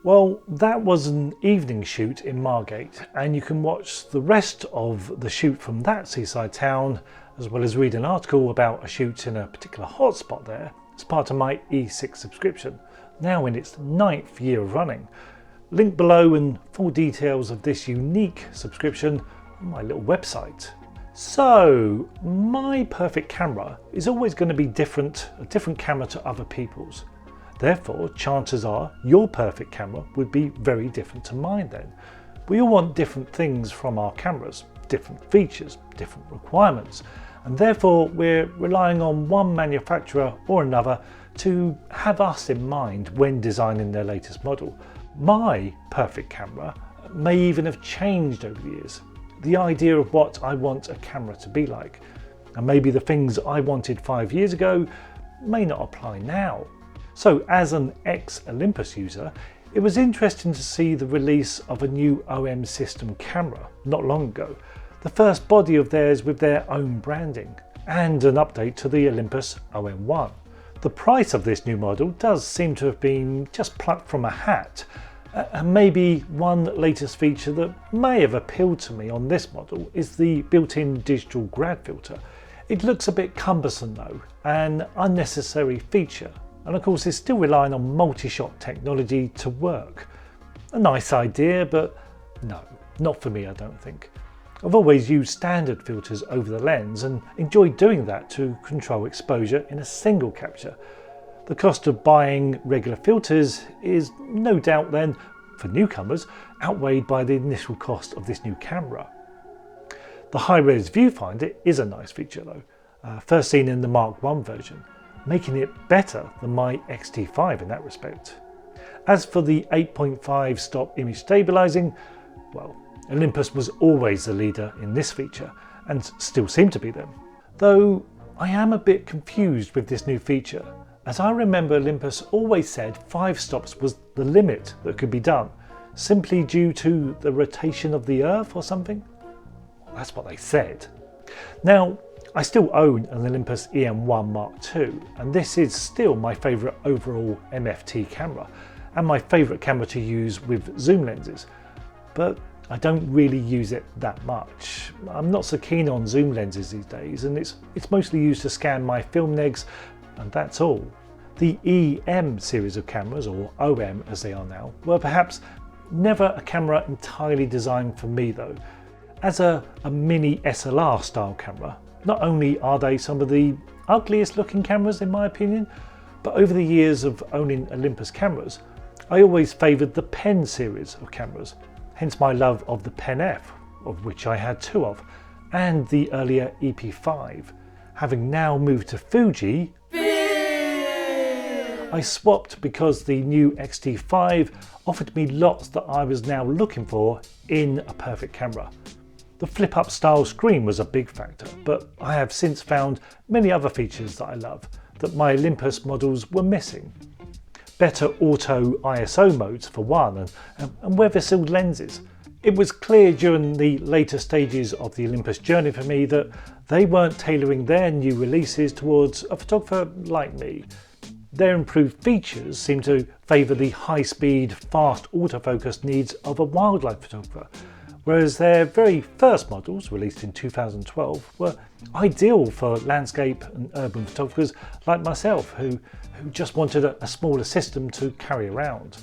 Well, that was an evening shoot in Margate, and you can watch the rest of the shoot from that seaside town, as well as read an article about a shoot in a particular hotspot there as part of my E6 subscription, now in its 9th year of running. Link below and full details of this unique subscription on my little website. So, my perfect camera is always going to be a different camera to other people's. Therefore, chances are your perfect camera would be very different to mine then. We all want different things from our cameras, different features, different requirements, and therefore we're relying on one manufacturer or another to have us in mind when designing their latest model. My perfect camera may even have changed over the years. The idea of what I want a camera to be like, and maybe the things I wanted 5 years ago may not apply now. So as an ex-Olympus user, it was interesting to see the release of a new OM system camera not long ago, the first body of theirs with their own branding, and an update to the Olympus OM1. The price of this new model does seem to have been just plucked from a hat, and maybe one latest feature that may have appealed to me on this model is the built-in digital grad filter. It looks a bit cumbersome though, an unnecessary feature. And of course it's still relying on multi-shot technology to work. A nice idea, but no, not for me I don't think. I've always used standard filters over the lens and enjoyed doing that to control exposure in a single capture. The cost of buying regular filters is no doubt then, for newcomers, outweighed by the initial cost of this new camera. The high-res viewfinder is a nice feature though, first seen in the Mark I version, making it better than my X-T5 in that respect. As for the 8.5 stop image stabilizing, well, Olympus was always the leader in this feature and still seem to be them. Though I am a bit confused with this new feature, as I remember Olympus always said 5 stops was the limit that could be done, simply due to the rotation of the Earth or something. Well, that's what they said. Now, I still own an Olympus EM1 Mark II, and this is still my favourite overall MFT camera, and my favourite camera to use with zoom lenses, but I don't really use it that much. I'm not so keen on zoom lenses these days, and it's mostly used to scan my film negs, and that's all. The EM series of cameras, or OM as they are now, were perhaps never a camera entirely designed for me though. As a mini SLR style camera, not only are they some of the ugliest looking cameras in my opinion, but over the years of owning Olympus cameras, I always favoured the Pen series of cameras, hence my love of the Pen F, of which I had 2 of, and the earlier EP5. Having now moved to Fuji, I swapped because the new X-T5 offered me lots that I was now looking for in a perfect camera. The flip-up style screen was a big factor, but I have since found many other features that I love that my Olympus models were missing. Better auto ISO modes for one, and weather-sealed lenses. It was clear during the later stages of the Olympus journey for me that they weren't tailoring their new releases towards a photographer like me. Their improved features seem to favour the high-speed, fast autofocus needs of a wildlife photographer, whereas their very first models, released in 2012, were ideal for landscape and urban photographers like myself, who just wanted a smaller system to carry around.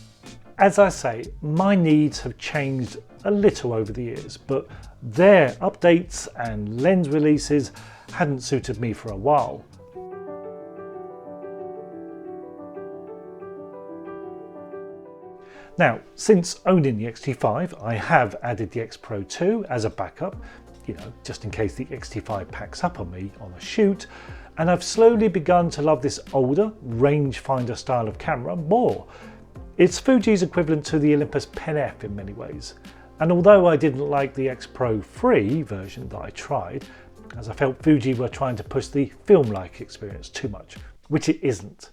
As I say, my needs have changed a little over the years, but their updates and lens releases hadn't suited me for a while. Now, since owning the X-T5, I have added the X Pro 2 as a backup, just in case the X-T5 packs up on me on a shoot, and I've slowly begun to love this older rangefinder style of camera more. It's Fuji's equivalent to the Olympus Pen F in many ways, and although I didn't like the X Pro 3 version that I tried, as I felt Fuji were trying to push the film-like experience too much, which it isn't.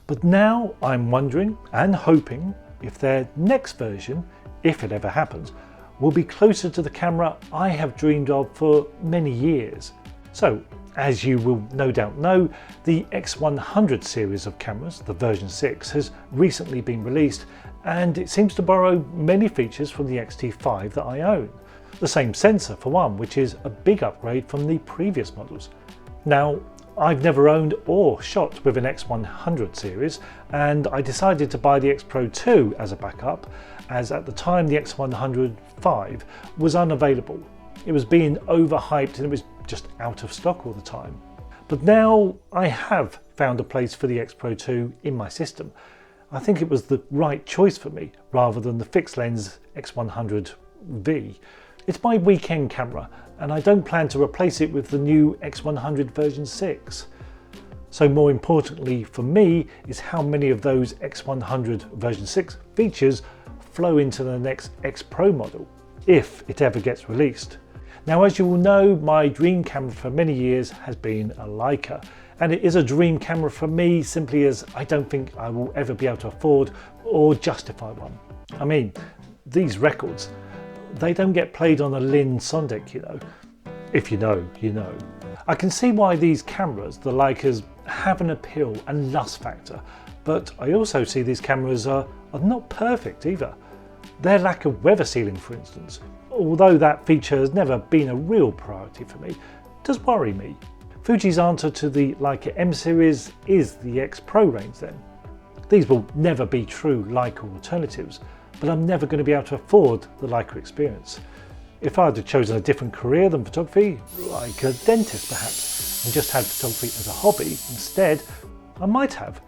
But now I'm wondering and hoping if their next version, if it ever happens, will be closer to the camera I have dreamed of for many years. So, as you will no doubt know, the X100 series of cameras, the version 6, has recently been released, and it seems to borrow many features from the X-T5 that I own. The same sensor for one, which is a big upgrade from the previous models. Now, I've never owned or shot with an X100 series, and I decided to buy the X Pro 2 as a backup, as at the time the X100 V was unavailable. It was being overhyped and it was just out of stock all the time. But now I have found a place for the X Pro 2 in my system. I think it was the right choice for me rather than the fixed lens X100V. It's my weekend camera and I don't plan to replace it with the new X100 version 6. So more importantly for me is how many of those X100 version 6 features flow into the next X Pro model, if it ever gets released. Now, as you will know, my dream camera for many years has been a Leica, and it is a dream camera for me simply as I don't think I will ever be able to afford or justify one. I mean, these records, they don't get played on a Lin Sondek, you know. If you know, you know. I can see why these cameras, the Leicas, have an appeal and lust factor, but I also see these cameras are not perfect either. Their lack of weather sealing, for instance, although that feature has never been a real priority for me, does worry me. Fuji's answer to the Leica M series is the X Pro range then. These will never be true Leica alternatives, but I'm never going to be able to afford the Leica experience. If I had chosen a different career than photography, like a dentist perhaps, and just had photography as a hobby instead, I might have.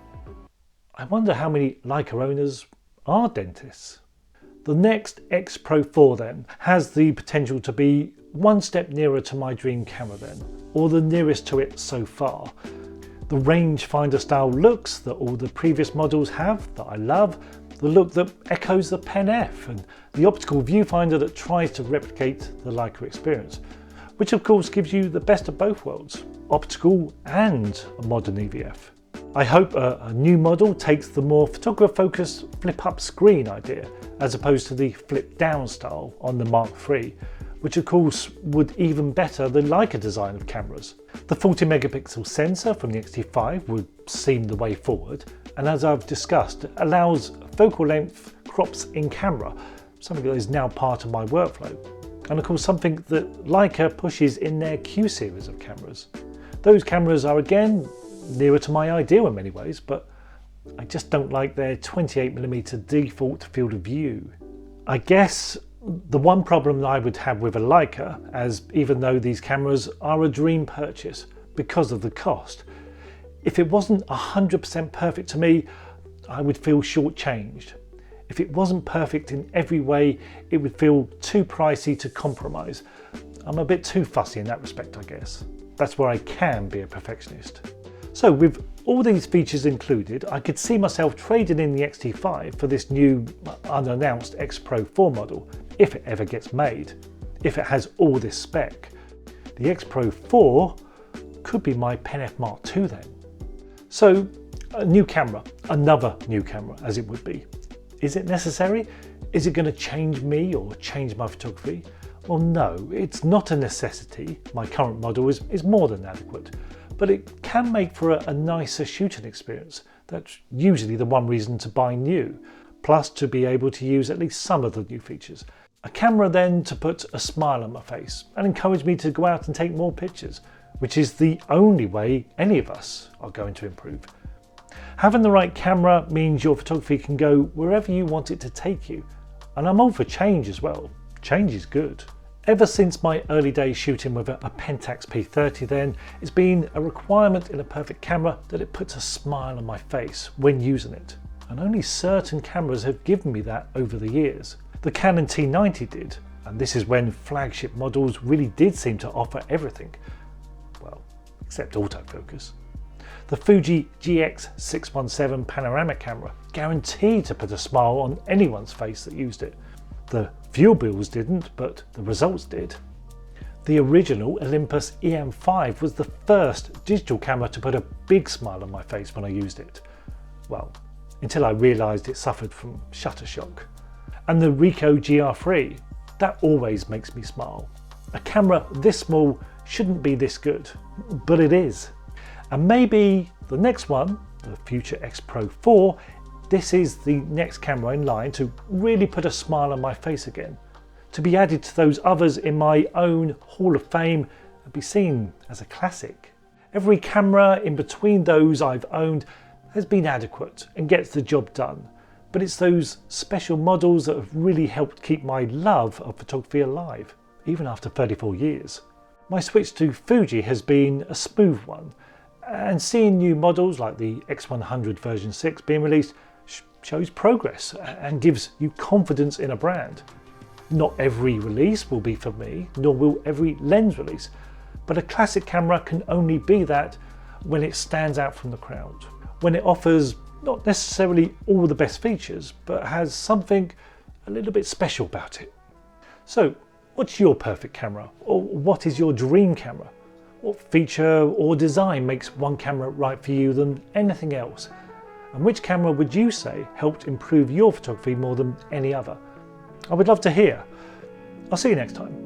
I wonder how many Leica owners are dentists. The next X Pro 4 then has the potential to be one step nearer to my dream camera then, or the nearest to it so far. The rangefinder style looks that all the previous models have that I love, the look that echoes the Pen F, and the optical viewfinder that tries to replicate the Leica experience, which of course gives you the best of both worlds, optical and a modern EVF. I hope a new model takes the more photographer-focused flip-up screen idea, as opposed to the flip-down style on the Mark III, which of course would even better the Leica design of cameras. The 40 megapixel sensor from the X-T5 would seem the way forward, and as I've discussed, allows focal length crops in camera, something that is now part of my workflow, and of course something that Leica pushes in their Q series of cameras. Those cameras are again nearer to my ideal in many ways, but I just don't like their 28mm default field of view. I guess the one problem that I would have with a Leica, as even though these cameras are a dream purchase because of the cost, if it wasn't 100% perfect to me, I would feel shortchanged. If it wasn't perfect in every way, it would feel too pricey to compromise. I'm a bit too fussy in that respect, I guess. That's where I can be a perfectionist. So with all these features included, I could see myself trading in the X-T5 for this new unannounced X Pro 4 model, if it ever gets made, if it has all this spec. The X Pro 4 could be my Pen F Mark II then. So a new camera, another new camera as it would be. Is it necessary? Is it going to change me or change my photography? Well, no, it's not a necessity. My current model is more than adequate. But it can make for a nicer shooting experience. That's usually the one reason to buy new, plus to be able to use at least some of the new features. A camera then to put a smile on my face and encourage me to go out and take more pictures, which is the only way any of us are going to improve. Having the right camera means your photography can go wherever you want it to take you. And I'm all for change as well. Change is good. Ever since my early days shooting with a Pentax P30 then, it's been a requirement in a perfect camera that it puts a smile on my face when using it. And only certain cameras have given me that over the years. The Canon T90 did, and this is when flagship models really did seem to offer everything. Well, except autofocus. The Fuji GX617 panoramic camera guaranteed to put a smile on anyone's face that used it. The fuel bills didn't, but the results did. The original Olympus EM5 was the first digital camera to put a big smile on my face when I used it. Well, until I realised it suffered from shutter shock. And the Ricoh GR3, that always makes me smile. A camera this small shouldn't be this good, but it is. And maybe the next one, the future X Pro 4, This is the next camera in line to really put a smile on my face again, to be added to those others in my own Hall of Fame and be seen as a classic. Every camera in between those I've owned has been adequate and gets the job done, but it's those special models that have really helped keep my love of photography alive, even after 34 years. My switch to Fuji has been a smooth one, and seeing new models like the X100 version 6 being released shows progress and gives you confidence in a brand. Not every release will be for me, nor will every lens release, but a classic camera can only be that when it stands out from the crowd, when it offers not necessarily all the best features, but has something a little bit special about it. So, what's your perfect camera? Or what is your dream camera? What feature or design makes one camera right for you than anything else? And which camera would you say helped improve your photography more than any other? I would love to hear. I'll see you next time.